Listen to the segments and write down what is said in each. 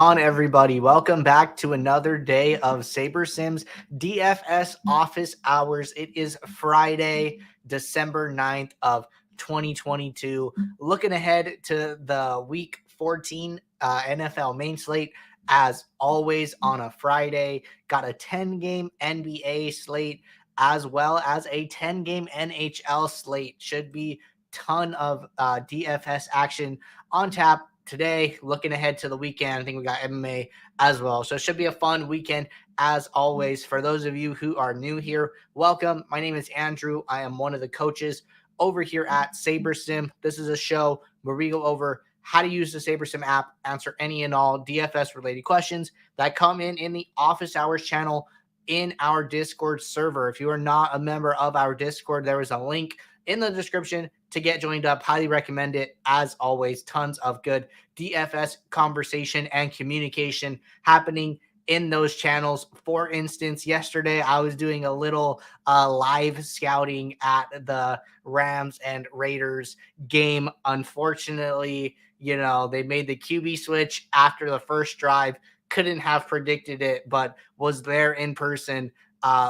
On everybody, welcome back to another day of Saber Sims DFS office hours. It is Friday, December 9th of 2022. Looking ahead to the week 14 NFL main slate. As always on a Friday, got a 10-game NBA slate as well as a 10-game NHL slate. Should be ton of DFS action on tap today. Looking ahead to the weekend, I think we got MMA as well. So it should be a fun weekend as always. For those of you who are new here, welcome. My name is Andrew. I am one of the coaches over here at SaberSim. This is a show where we go over how to use the SaberSim app, answer any and all DFS related questions that come in the office hours channel in our Discord server. If you are not a member of our Discord, there is a link in the description to get joined up. Highly recommend it. As always, tons of good DFS conversation and communication happening in those channels. For instance, yesterday I was doing a little live scouting at the Rams and Raiders game. Unfortunately, they made the QB switch after the first drive. Couldn't have predicted it, but was there in person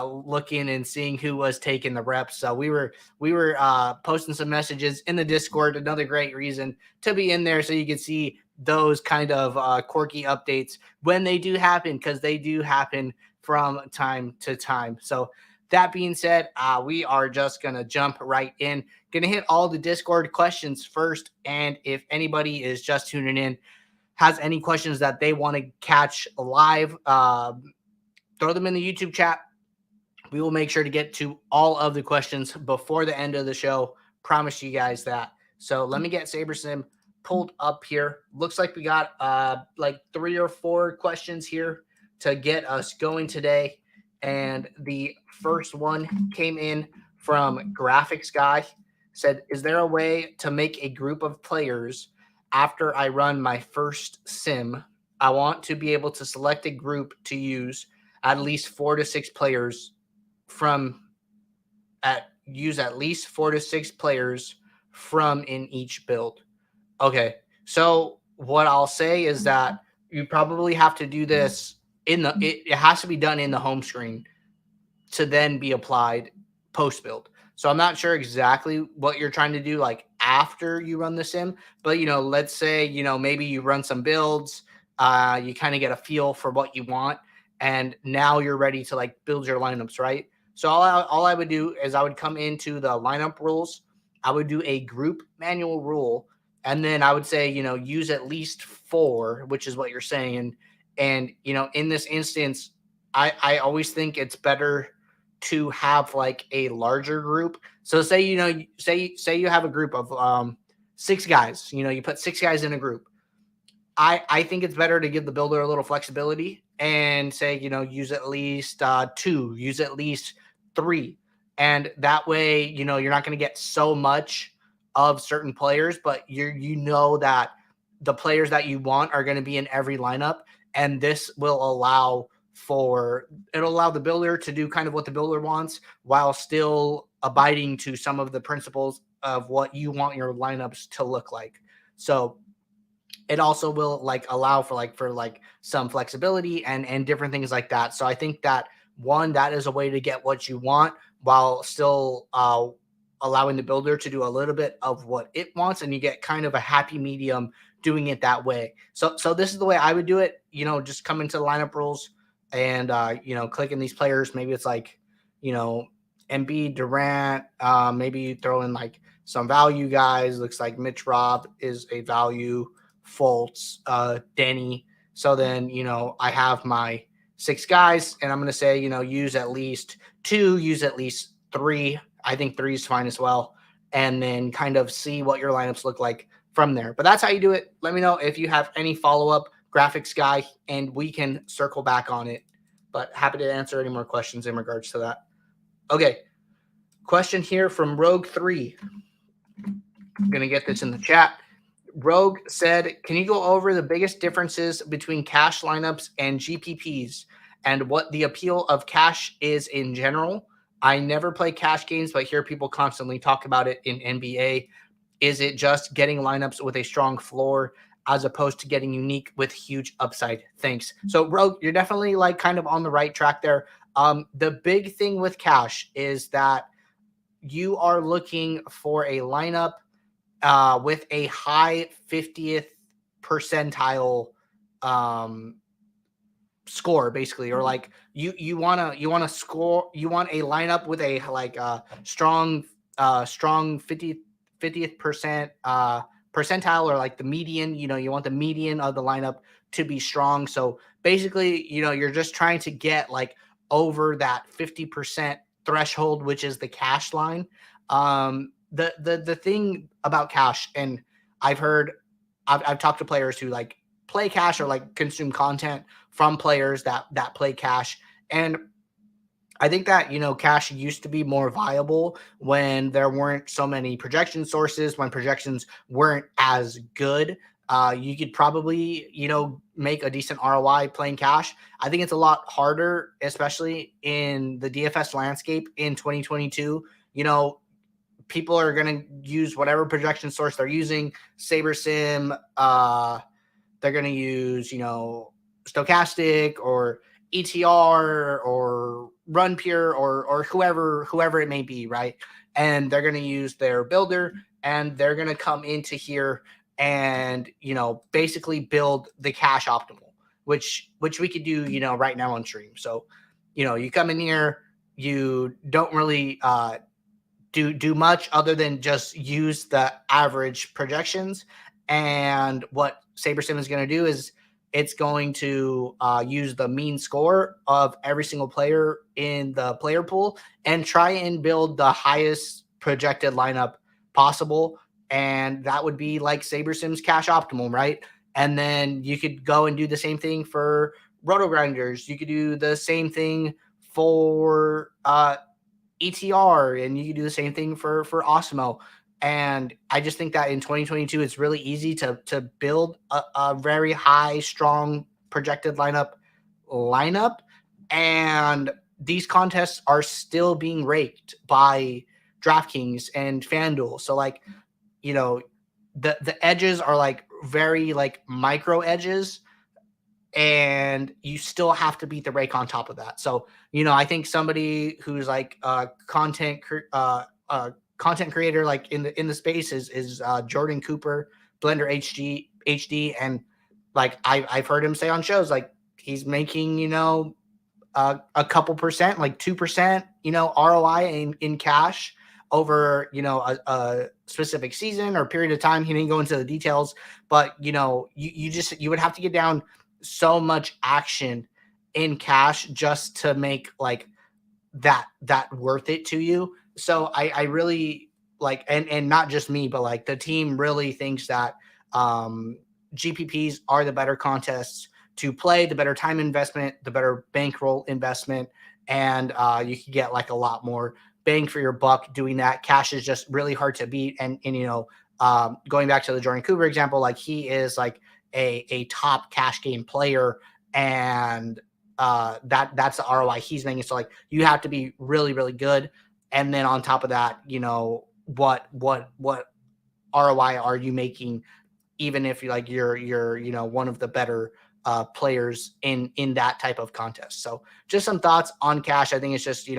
looking and seeing who was taking the reps. So we were posting some messages in the Discord. Another great reason to be in there so you can see those kind of quirky updates when they do happen, because they do happen from time to time. So that being said, we are just going to jump right in. Going to hit all the Discord questions first. And if anybody is just tuning in, has any questions that they want to catch live, throw them in the YouTube chat. We will make sure to get to all of the questions before the end of the show. Promise you guys that. So let me get SaberSim pulled up here. Looks like we got like 3 or 4 questions here to get us going today. And the first one came in from Graphics Guy. Said, is there a way to make a group of players after I run my first sim? I want to be able to select a group to use at least 4 to 6 players use at least 4 to 6 players from in each build. Okay, so what I'll say is that you probably have to do this it has to be done in the home screen to then be applied post build. So I'm not sure exactly what you're trying to do like after you run the sim, but let's say maybe you run some builds, you kind of get a feel for what you want, and now you're ready to like build your lineups, right? So all I would do is I would come into the lineup rules. I would do a group manual rule, and then I would say, use at least 4, which is what you're saying. And in this instance, I always think it's better to have like a larger group. So say you have a group of 6 guys. You put 6 guys in a group. I think it's better to give the builder a little flexibility and say, use at least 2, use at least 3. And that way, you're not going to get so much of certain players, but that the players that you want are going to be in every lineup. And this will allow the builder to do kind of what the builder wants while still abiding to some of the principles of what you want your lineups to look like. So it also will like allow for some flexibility and different things like that. So I think that that is a way to get what you want while still allowing the builder to do a little bit of what it wants, and you get kind of a happy medium doing it that way. So this is the way I would do it. Just come into the lineup rules and clicking these players. Maybe it's like Embiid, Durant. Maybe you throw in like some value guys. Looks like Mitch Robb is a value. Fultz, Denny. So then, I have my 6 guys, and I'm going to say, use at least 2, use at least 3. I think 3 is fine as well. And then kind of see what your lineups look like from there. But that's how you do it. Let me know if you have any follow-up, Graphics Guy, and we can circle back on it. But happy to answer any more questions in regards to that. Okay. Question here from Rogue3. I'm going to get this in the chat. Rogue said, can you go over the biggest differences between cash lineups and GPPs and what the appeal of cash is in general? I never play cash games, but hear people constantly talk about it in NBA. Is it just getting lineups with a strong floor as opposed to getting unique with huge upside. Thanks. So Rogue, you're definitely like kind of on the right track there. The big thing with cash is that you are looking for a lineup with a high 50th percentile score, basically, or like you want to score, you want a lineup with a like strong 50th percentile, or like the median. You want the median of the lineup to be strong. So basically, you're just trying to get like over that 50% threshold, which is the cash line. The thing about cash, and I've talked to players who like play cash or like consume content from players that play cash. And I think that, cash used to be more viable when there weren't so many projection sources, when projections weren't as good. You could probably, make a decent ROI playing cash. I think it's a lot harder, especially in the DFS landscape in 2022. People are going to use whatever projection source they're using, SaberSim, they're going to use, Stochastic or ETR or RunPure or whoever it may be, right? And they're going to use their builder, and they're going to come into here and, basically build the cash optimal, which we could do, right now on stream. So, you come in here, you don't really do much other than just use the average projections. And what SaberSim is going to do is it's going to use the mean score of every single player in the player pool and try and build the highest projected lineup possible. And that would be like SaberSim's cash optimum, right? And then you could go and do the same thing for Roto Grinders. You could do the same thing for ETR, and you can do the same thing for Osmo. And I just think that in 2022, it's really easy to build a very high, strong projected lineup. And these contests are still being raked by DraftKings and FanDuel. So like, the edges are like very like micro edges, and you still have to beat the rake on top of that. So, I think somebody who's like content creator like in the space is Jordan Cooper, Blender HD, and like I've heard him say on shows like he's making a couple percent, like 2%, ROI in cash over a specific season or period of time. He didn't go into the details, but you would have to get down so much action in cash just to make like that worth it to you. So I really like, and not just me, but like the team really thinks that GPPs are the better contests to play, the better time investment, the better bankroll investment, and you can get like a lot more bang for your buck doing that. Cash is just really hard to beat, and going back to the Jordan Cooper example, like he is like a top cash game player, and that's the ROI he's making. So like you have to be really, really good. And then on top of that, what ROI are you making, even if you're one of the better players in that type of contest. So just some thoughts on cash. I think it's just,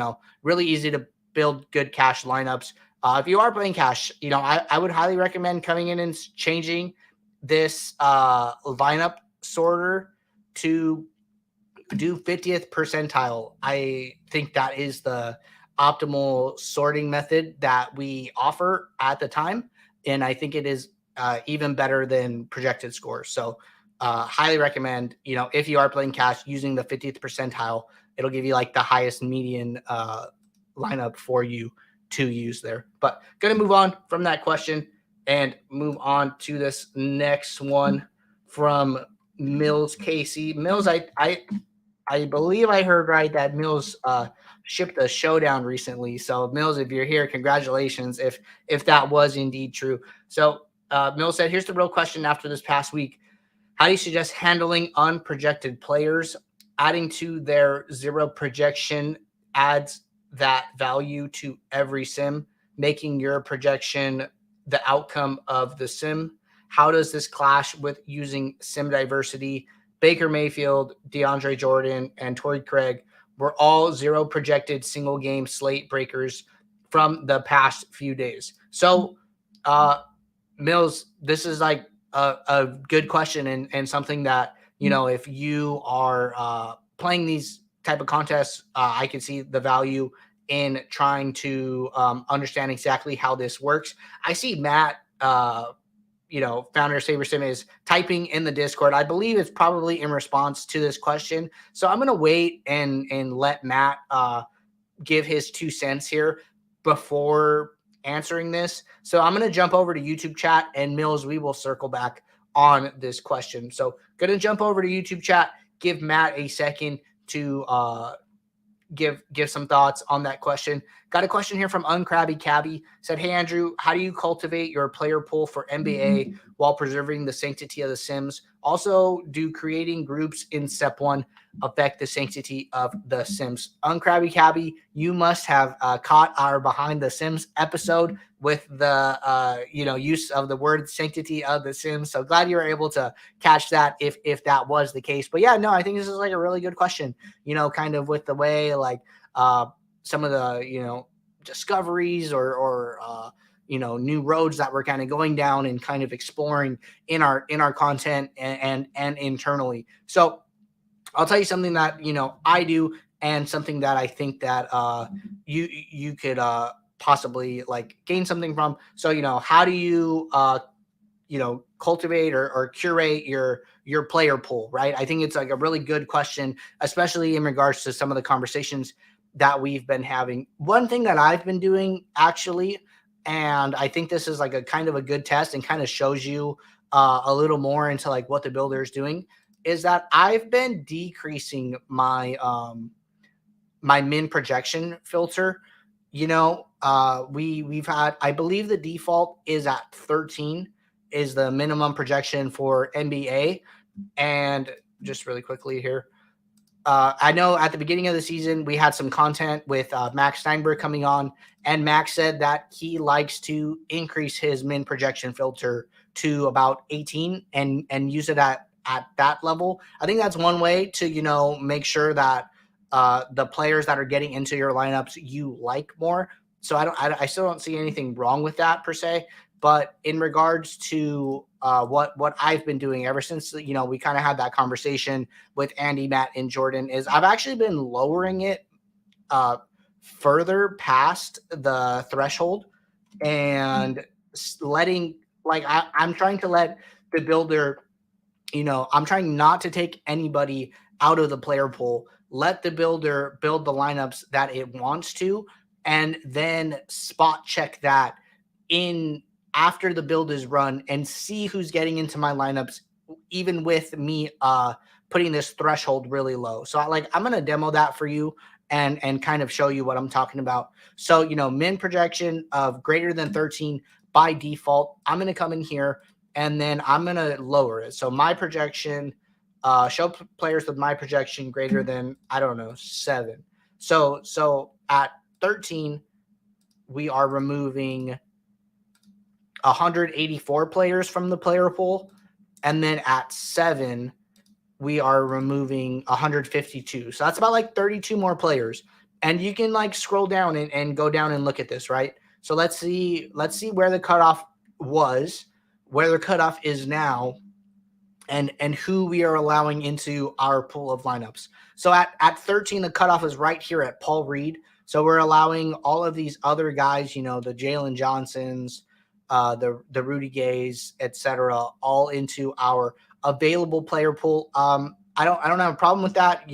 really easy to build good cash lineups. If you are playing cash, I would highly recommend coming in and changing this lineup sorter to do 50th percentile. I think that is the optimal sorting method that we offer at the time. And I think it is even better than projected scores. So highly recommend, if you are playing cash, using the 50th percentile. It'll give you like the highest median lineup for you to use there. But going to move on from that question and move on to this next one from Mills Casey. Mills, I believe I heard right that Mills shipped a showdown recently. So Mills, if you're here, congratulations if that was indeed true. So Mills said, here's the real question after this past week. How do you suggest handling unprojected players? Adding to their zero projection adds that value to every sim, making your projection the outcome of the sim. how does this clash with using sim diversity? Baker Mayfield, DeAndre Jordan, and Torrey Craig were all 0 projected single game slate breakers from the past few days. So, Mills, this is like a good question and something that, if you are playing these type of contests, I can see the value in trying to understand exactly how this works. I see Matt, founder of SaberSim, is typing in the Discord. I believe it's probably in response to this question. So I'm going to wait and let Matt give his 2 cents here before answering this. So I'm going to jump over to YouTube chat, and Mills, we will circle back on this question. So going to jump over to YouTube chat, give Matt a second to give some thoughts on that question. Got a question here from Uncrabby Cabby. Said, hey, Andrew, how do you cultivate your player pool for NBA while preserving the sanctity of the Sims? Also, do creating groups in Step 1 affect the sanctity of the Sims? Uncrabby Cabby, you must have caught our Behind the Sims episode with the use of the word sanctity of the Sims. So glad you were able to catch that if that was the case. But yeah, no, I think this is like a really good question, kind of with the way like some of the, discoveries or new roads that we're kind of going down and kind of exploring in our content and internally. So I'll tell you something that, I do, and something that I think that you could possibly like gain something from. So, how do you cultivate or curate your player pool, right? I think it's like a really good question, especially in regards to some of the conversations that we've been having. One thing that I've been doing actually, and I think this is like a kind of a good test and kind of shows you a little more into like what the builder is doing, is that I've been decreasing my my min projection filter. We've had, I believe the default is at 13 is the minimum projection for NBA. And just really quickly here, I know at the beginning of the season, we had some content with Max Steinberg coming on, and Max said that he likes to increase his min projection filter to about 18 and use it at that level. I think that's one way to, make sure that the players that are getting into your lineups you like more. So I still don't see anything wrong with that per se. But in regards to what I've been doing ever since, we kind of had that conversation with Andy, Matt, and Jordan, is I've actually been lowering it further past the threshold and letting, like, I'm trying to let the builder, I'm trying not to take anybody out of the player pool. Let the builder build the lineups that it wants to, and then spot check that in after the build is run and see who's getting into my lineups, even with me putting this threshold really low. So I'm going to demo that for you and kind of show you what I'm talking about. So, min projection of greater than 13 by default, I'm going to come in here and then I'm going to lower it. So my projection, show players with my projection greater than, 7. So at 13, we are removing 184 players from the player pool. And then at 7, we are removing 152. So that's about like 32 more players. And you can like scroll down and go down and look at this, right? So let's see where the cutoff was, where the cutoff is now, and who we are allowing into our pool of lineups. So at 13, the cutoff is right here at Paul Reed. So we're allowing all of these other guys, the Jalen Johnsons, the Rudy Gays, etc., all into our available player pool. I don't have a problem with that.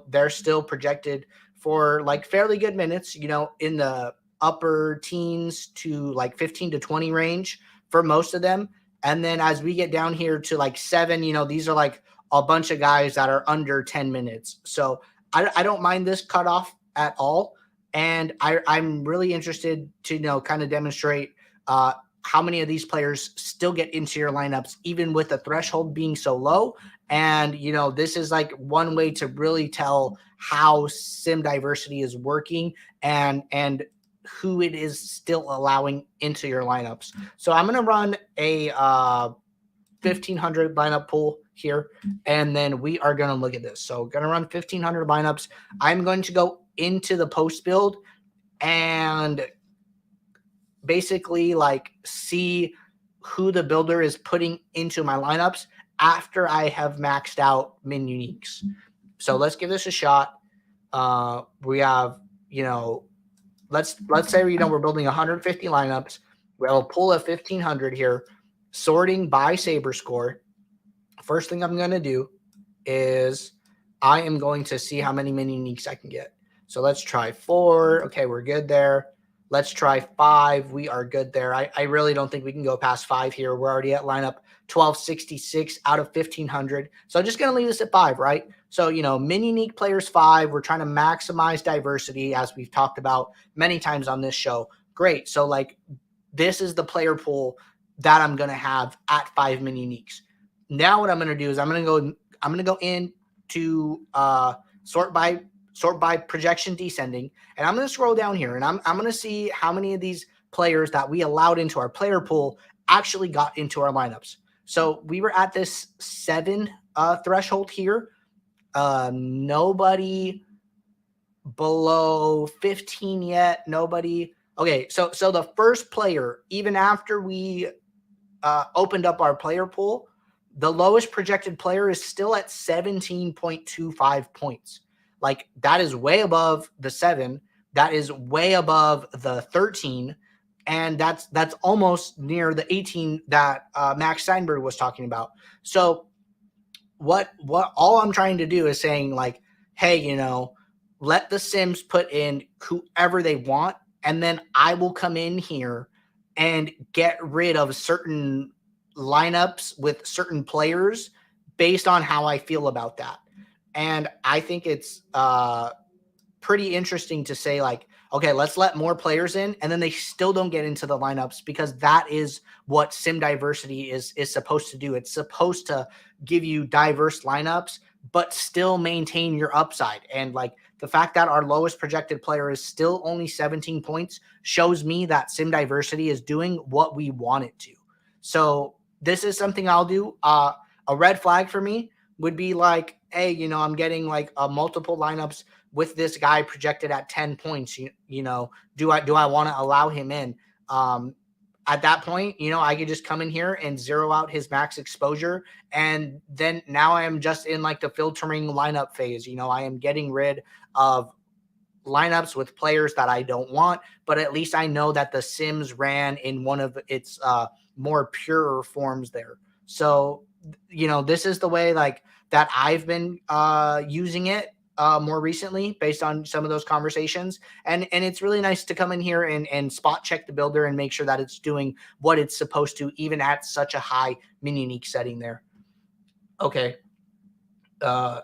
They're still projected for like fairly good minutes, in the upper teens to like 15 to 20 range for most of them. And then as we get down here to like 7, these are like a bunch of guys that are under 10 minutes. So I don't mind this cutoff at all. And I'm really interested to, kind of demonstrate how many of these players still get into your lineups, even with the threshold being so low. And, this is like one way to really tell how sim diversity is working and who it is still allowing into your lineups. So I'm going to run a 1,500 lineup pool here, and then we are going to look at this. So going to run 1,500 lineups. I'm going to go into the post build and basically like see who the builder is putting into my lineups after I have maxed out min uniques. So let's give this a shot. We have, let's say, we're building 150 lineups. We'll pull a 1,500 here, sorting by saber score. First thing I'm going to do is I am going to see how many min uniques I can get. So let's try 4. Okay, we're good there. Let's try 5. We are good there. I really don't think we can go past 5 here. We're already at lineup 1266 out of 1,500. So I'm just going to leave this at 5, right? So, min unique players 5. We're trying to maximize diversity, as we've talked about many times on this show. Great. So, this is the player pool that I'm going to have at 5 min uniques. Now what I'm going to do is I'm going to go in to sort by projection descending, and I'm going to scroll down here, and I'm going to see how many of these players that we allowed into our player pool actually got into our lineups. So we were at this 7 threshold here. Nobody below 15 yet. Nobody. Okay, so the first player, even after we opened up our player pool, the lowest projected player is still at 17.25 points. Like, that is way above the 7. That is way above the 13. And that's almost near the 18 that Max Steinberg was talking about. So what all I'm trying to do is saying, like, hey, let the Sims put in whoever they want, and then I will come in here and get rid of certain lineups with certain players based on how I feel about that. And I think it's pretty interesting to say, like, okay, let's let more players in, and then they still don't get into the lineups, because that is what sim diversity is supposed to do. It's supposed to give you diverse lineups, but still maintain your upside. And like, the fact that our lowest projected player is still only 17 points shows me that sim diversity is doing what we want it to. So this is something I'll do. A red flag for me would be like, hey, I'm getting like multiple lineups with this guy projected at 10 points. Do I want to allow him in? At that point, I could just come in here and zero out his max exposure. And then now I am just in like the filtering lineup phase. I am getting rid of lineups with players that I don't want, but at least I know that the Sims ran in one of its more pure forms there. So, this is the way like that I've been using it more recently based on some of those conversations. And it's really nice to come in here and spot check the builder and make sure that it's doing what it's supposed to, even at such a high min unique setting there. Okay.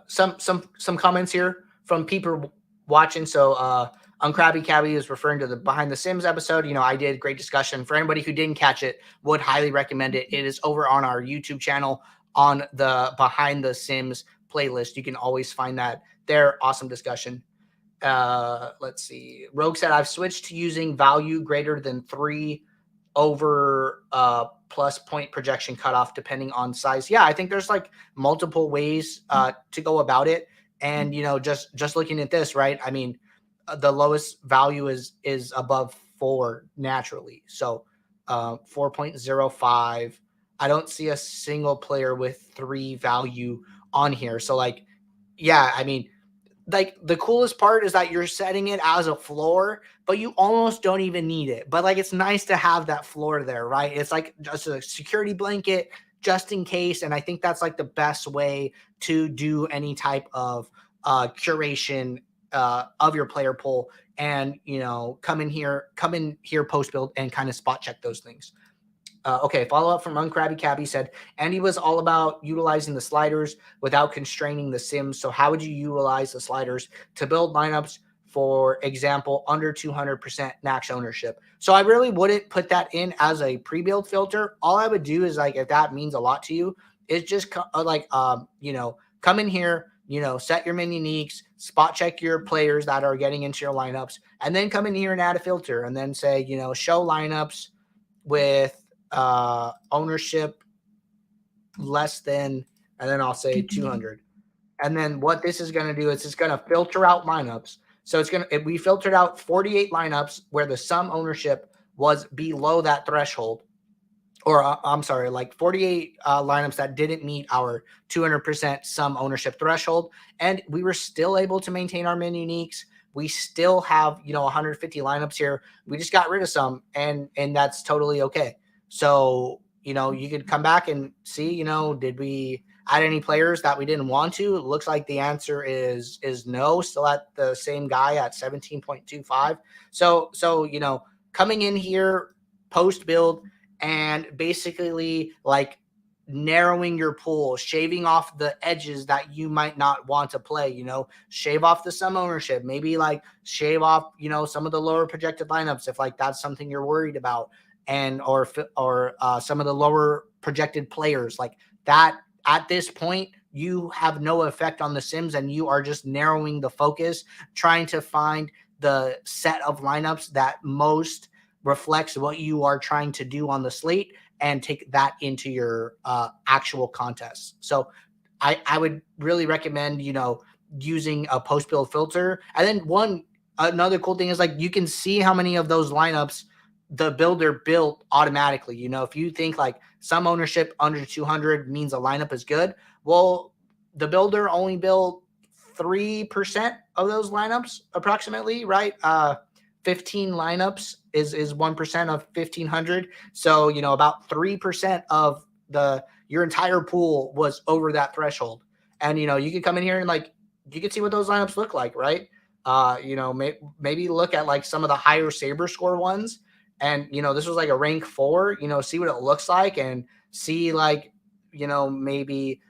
Some comments here from people watching. So Uncrabby Cabby is referring to the Behind the Sims episode. I did great discussion. For anybody who didn't catch it, would highly recommend it. It is over on our YouTube channel on the Behind the Sims playlist. You can always find that there. Awesome discussion. Let's see. Rogue said, I've switched to using value greater than 3 over plus point projection cutoff depending on size. Yeah, I think there's like multiple ways to go about it. And just looking at this, right? I mean, the lowest value is above 4 naturally. So 4.05. I don't see a single player with 3 value on here. So like, yeah, I mean, like, the coolest part is that you're setting it as a floor, but you almost don't even need it. But like, it's nice to have that floor there, right? It's like just a security blanket just in case. And I think that's like the best way to do any type of curation of your player pool, and come in here post build and kind of spot check those things. Okay, follow up from Uncrabby Cabby said, Andy was all about utilizing the sliders without constraining the Sims. So how would you utilize the sliders to build lineups, for example, under 200% max ownership? So I really wouldn't put that in as a pre-build filter. All I would do is, like, if that means a lot to you, is just come in here, set your min uniques, spot check your players that are getting into your lineups, and then come in here and add a filter, and then say, show lineups with ownership less than, and then I'll say 200. And then what this is going to do is it's going to filter out lineups. So we filtered out 48 lineups where the sum ownership was below that threshold, or I'm sorry, like 48 lineups that didn't meet our 200% sum ownership threshold. And we were still able to maintain our min uniques. We still have, 150 lineups here. We just got rid of some, and that's totally okay. So, you could come back and see, did we add any players that we didn't want to? It looks like the answer is no, still at the same guy at 17.25. So, coming in here post build and basically like narrowing your pool, shaving off the edges that you might not want to play, shave off the sum ownership, maybe like shave off, some of the lower projected lineups if like that's something you're worried about, and or some of the lower projected players like that. At this point, you have no effect on the sims and you are just narrowing the focus, trying to find the set of lineups that most reflects what you are trying to do on the slate and take that into your actual contests. So I would really recommend, using a post build filter. And then another cool thing is like you can see how many of those lineups the builder built automatically. If you think like some ownership under 200 means a lineup is good, well, the builder only built 3% of those lineups approximately, right? 15 lineups is 1% of 1,500. So, about 3% of your entire pool was over that threshold. And, you could come in here and like, you could see what those lineups look like, right? Maybe look at like some of the higher Saber score ones. And, this was like a rank 4, see what it looks like and see like, maybe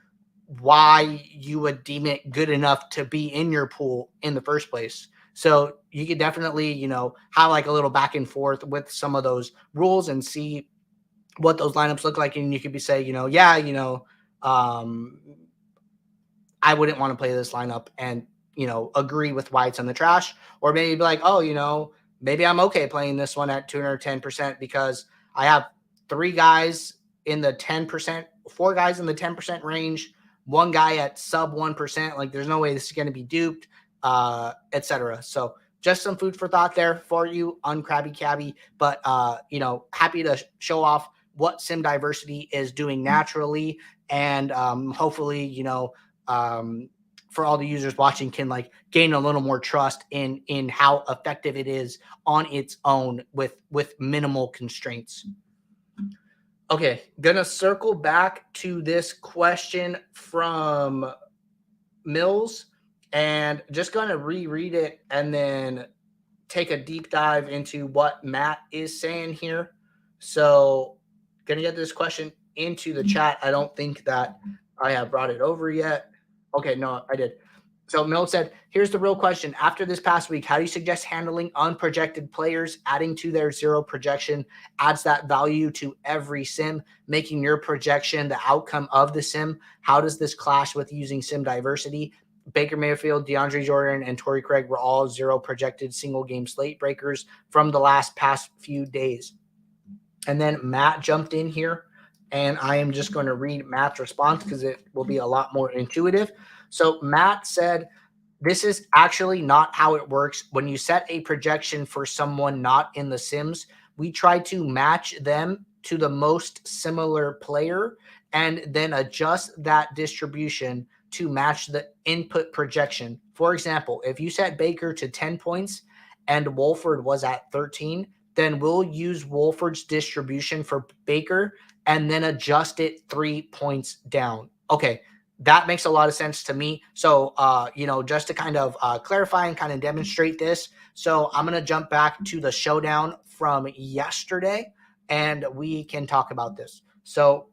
why you would deem it good enough to be in your pool in the first place. So you could definitely, have like a little back and forth with some of those rules and see what those lineups look like. And you could be saying, I wouldn't want to play this lineup and, agree with why it's in the trash. Or maybe be like, oh, maybe I'm okay playing this one at 210% because I have 3 guys in the 10%, 4 guys in the 10% range, 1 guy at sub 1%. Like there's no way this is going to be duped, etc. So just some food for thought there for you, uncrabby cabby, but happy to show off what sim diversity is doing naturally. And hopefully, for all the users watching can like gain a little more trust in how effective it is on its own with minimal constraints. Okay, gonna circle back to this question from Mills and just gonna reread it and then take a deep dive into what Matt is saying here. So gonna get this question into the chat. I don't think that I have brought it over yet. Okay, no, I did. So Mill said, here's the real question. After this past week, how do you suggest handling unprojected players? Adding to their 0 projection adds that value to every sim, making your projection the outcome of the sim. How does this clash with using sim diversity? Baker Mayfield, DeAndre Jordan, and Torrey Craig were all 0 projected single game slate breakers from the past few days. And then Matt jumped in here, and I am just going to read Matt's response because it will be a lot more intuitive. So Matt said, this is actually not how it works. When you set a projection for someone not in the Sims, we try to match them to the most similar player and then adjust that distribution to match the input projection. For example, if you set Baker to 10 points and Wolford was at 13, then we'll use Wolford's distribution for Baker and then adjust it 3 points down. Okay, that makes a lot of sense to me. So, just to kind of clarify and kind of demonstrate this. So I'm going to jump back to the showdown from yesterday and we can talk about this. So,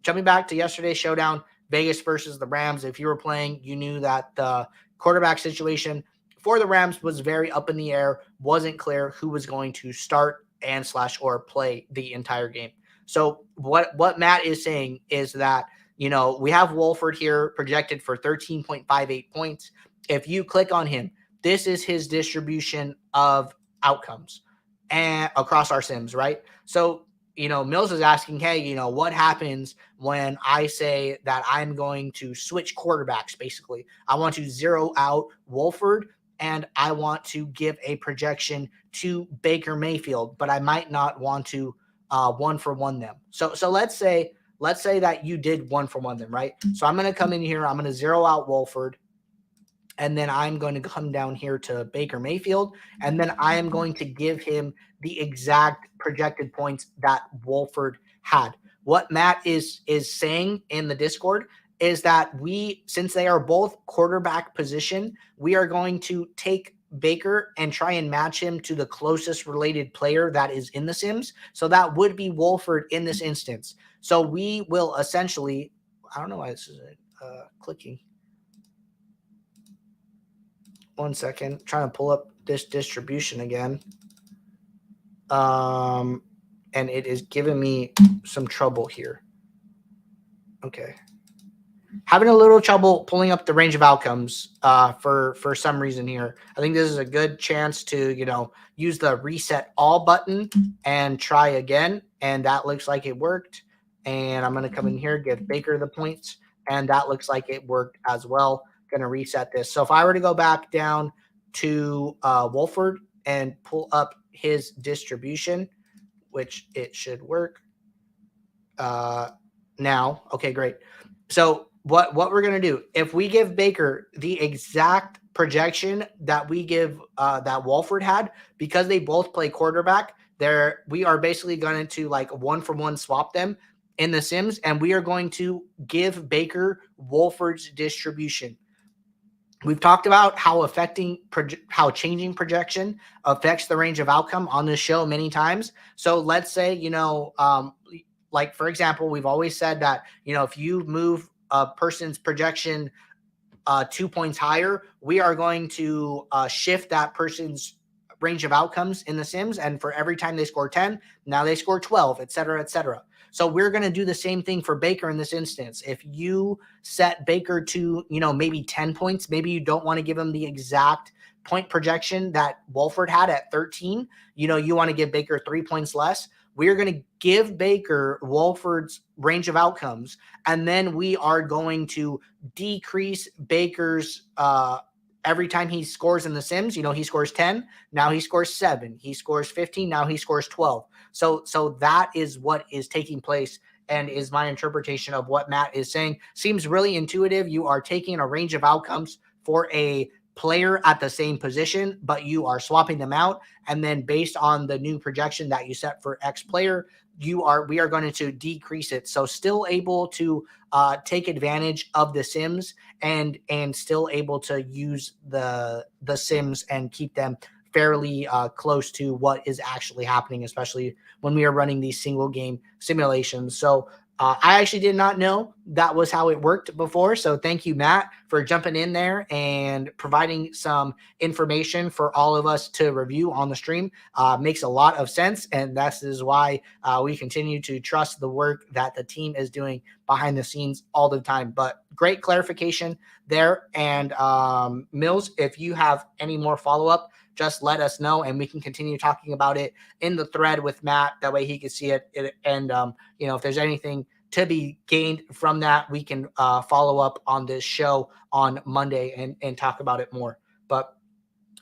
jumping back to yesterday's showdown, Vegas versus the Rams. If you were playing, you knew that the quarterback situation for the Rams was very up in the air. Wasn't clear who was going to start and or play the entire game. So what Matt is saying is that, we have Wolford here projected for 13.58 points. If you click on him, this is his distribution of outcomes and across our sims, right? So, Mills is asking, hey, what happens when I say that I'm going to switch quarterbacks? Basically, I want to zero out Wolford and I want to give a projection to Baker Mayfield, but I might not want to one for one them. So let's say that you did one for one them, right? So I'm going to come in here. I'm going to zero out Wolford. And then I'm going to come down here to Baker Mayfield, and then I am going to give him the exact projected points that Wolford had. What Matt is saying in the Discord is that since they are both quarterback position, we are going to take Baker and try and match him to the closest related player that is in the Sims. So that would be Wolford in this instance. So we will essentially, I don't know why this is clicking. 1 second, trying to pull up this distribution again. And it is giving me some trouble here. Okay. Having a little trouble pulling up the range of outcomes for some reason here. I think this is a good chance to, use the reset all button and try again. And that looks like it worked. And I'm going to come in here, give Baker the points. And that looks like it worked as well. Going to reset this. So if I were to go back down to Wolford and pull up his distribution, which it should work now. Okay, great. So what we're going to do, if we give Baker the exact projection that we give that Wolford had, because they both play quarterback, we are basically going to like one for one swap them in the Sims, and we are going to give Baker Wolford's distribution. We've talked about how changing projection affects the range of outcome on this show many times. So let's say, like for example, we've always said that, if you move a person's projection 2 points higher, we are going to shift that person's range of outcomes in the Sims. And for every time they score 10, now they score 12, et cetera, et cetera. So we're going to do the same thing for Baker in this instance. If you set Baker to, maybe 10 points, maybe you don't want to give him the exact point projection that Wolford had at 13, you want to give Baker 3 points less. We're going to give Baker Wolford's range of outcomes, and then we are going to decrease Baker's every time he scores in the Sims. He scores 10, now he scores 7. He scores 15, now he scores 12. So that is what is taking place and is my interpretation of what Matt is saying. Seems really intuitive. You are taking a range of outcomes for a player at the same position, but you are swapping them out. And then based on the new projection that you set for X player, we are going to decrease it. So still able to take advantage of the Sims and still able to use the Sims and keep them fairly close to what is actually happening, especially when we are running these single game simulations. So I actually did not know that was how it worked before. So thank you, Matt, for jumping in there and providing some information for all of us to review on the stream. Makes a lot of sense. And that is why we continue to trust the work that the team is doing behind the scenes all the time. But great clarification there. And Mills, if you have any more follow-up, just let us know and we can continue talking about it in the thread with Matt. That way he can see it. And, if there's anything to be gained from that, we can follow up on this show on Monday and talk about it more. But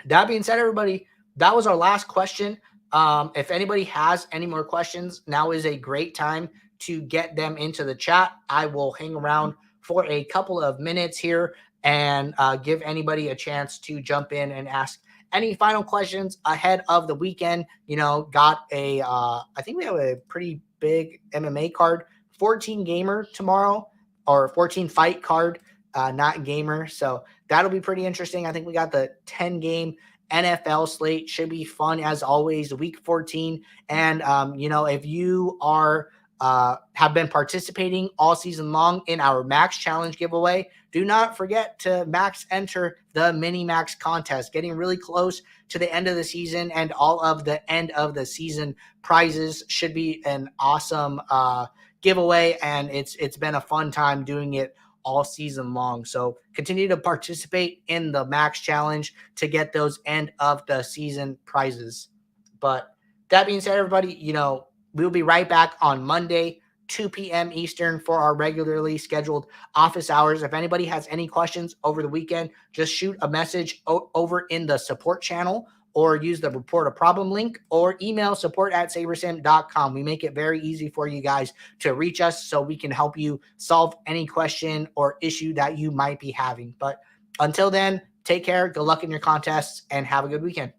that being said, everybody, that was our last question. If anybody has any more questions, now is a great time to get them into the chat. I will hang around for a couple of minutes here and give anybody a chance to jump in and ask any final questions ahead of the weekend. Got I think we have a pretty big MMA card, 14 gamer tomorrow, or 14 fight card, not gamer. So that'll be pretty interesting. I think we got the 10 game NFL slate. Should be fun as always, week 14. And, if you are, have been participating all season long in our Max Challenge giveaway, do not forget to max enter the Mini Max contest. Getting really close to the end of the season, and all of the end of the season prizes should be an awesome giveaway. And it's been a fun time doing it all season long. So continue to participate in the Max Challenge to get those end of the season prizes. But that being said, everybody, We'll be right back on Monday, 2 p.m. Eastern for our regularly scheduled office hours. If anybody has any questions over the weekend, just shoot a message over in the support channel or use the report a problem link or email support@sabersim.com. We make it very easy for you guys to reach us so we can help you solve any question or issue that you might be having. But until then, take care, good luck in your contests, and have a good weekend.